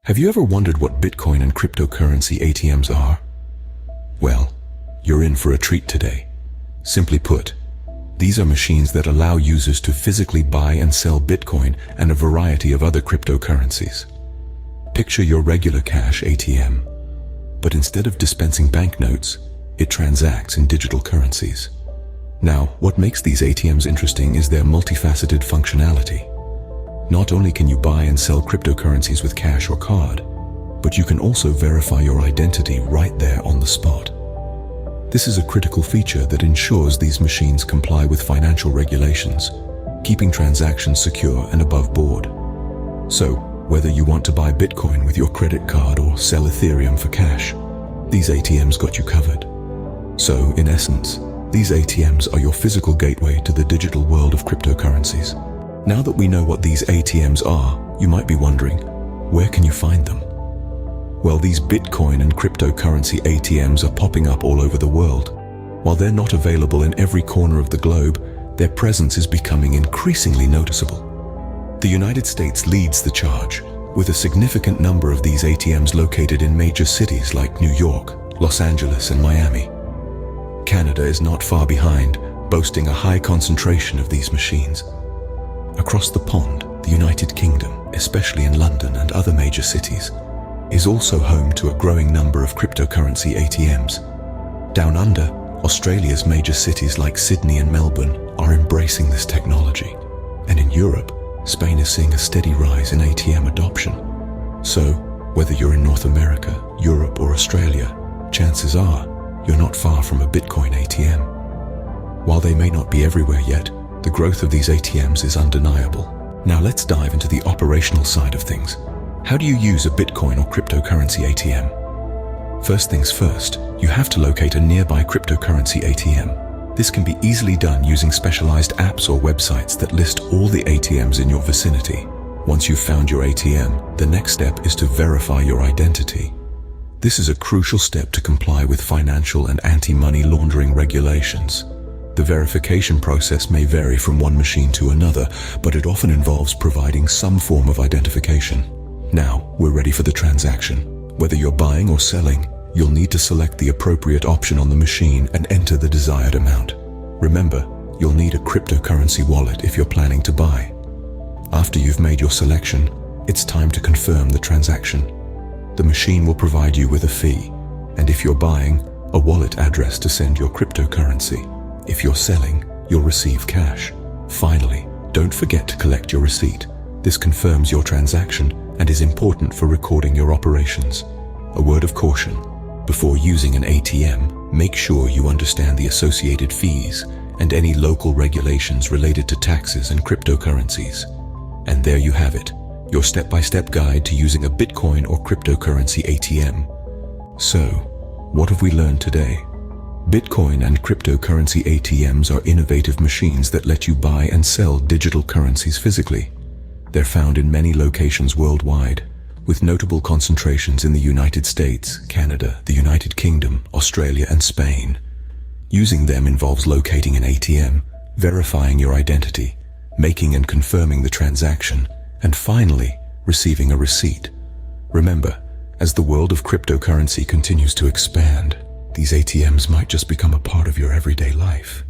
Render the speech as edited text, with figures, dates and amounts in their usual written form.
Have you ever wondered what Bitcoin and cryptocurrency ATMs are? Well, you're in for a treat today. Simply put, these are machines that allow users to physically buy and sell Bitcoin and a variety of other cryptocurrencies. Picture your regular cash ATM, but instead of dispensing banknotes, it transacts in digital currencies. Now, what makes these ATMs interesting is their multifaceted functionality. Not only can you buy and sell cryptocurrencies with cash or card, but you can also verify your identity right there on the spot. This is a critical feature that ensures these machines comply with financial regulations, keeping transactions secure and above board. So, whether you want to buy Bitcoin with your credit card or sell Ethereum for cash, these ATMs got you covered. So, in essence, these ATMs are your physical gateway to the digital world of cryptocurrencies. Now that we know what these ATMs are, you might be wondering, where can you find them? Well, these Bitcoin and cryptocurrency ATMs are popping up all over the world. While they're not available in every corner of the globe, their presence is becoming increasingly noticeable. The United States leads the charge, with a significant number of these ATMs located in major cities like New York, Los Angeles, and Miami. Canada is not far behind, boasting a high concentration of these machines. Across the pond, the United Kingdom, especially in London and other major cities, is also home to a growing number of cryptocurrency ATMs. Down under, Australia's major cities like Sydney and Melbourne are embracing this technology. And in Europe, Spain is seeing a steady rise in ATM adoption. So, whether you're in North America, Europe, or Australia, chances are you're not far from a Bitcoin ATM. While they may not be everywhere yet, the growth of these ATMs is undeniable. Now let's dive into the operational side of things. How do you use a Bitcoin or cryptocurrency ATM? First things first, you have to locate a nearby cryptocurrency ATM. This can be easily done using specialized apps or websites that list all the ATMs in your vicinity. Once you've found your ATM, the next step is to verify your identity. This is a crucial step to comply with financial and anti-money laundering regulations. The verification process may vary from one machine to another, but it often involves providing some form of identification. Now, we're ready for the transaction. Whether you're buying or selling, you'll need to select the appropriate option on the machine and enter the desired amount. Remember, you'll need a cryptocurrency wallet if you're planning to buy. After you've made your selection, it's time to confirm the transaction. The machine will provide you with a fee, and if you're buying, a wallet address to send your cryptocurrency. If you're selling, you'll receive cash. Finally, don't forget to collect your receipt. This confirms your transaction and is important for recording your operations. A word of caution: before using an ATM, make sure you understand the associated fees and any local regulations related to taxes and cryptocurrencies. And there you have it, your step-by-step guide to using a Bitcoin or cryptocurrency ATM. So, what have we learned today? Bitcoin and cryptocurrency ATMs are innovative machines that let you buy and sell digital currencies physically. They're found in many locations worldwide, with notable concentrations in the United States, Canada, the United Kingdom, Australia, and Spain. Using them involves locating an ATM, verifying your identity, making and confirming the transaction, and finally, receiving a receipt. Remember, as the world of cryptocurrency continues to expand, these ATMs might just become a part of your everyday life.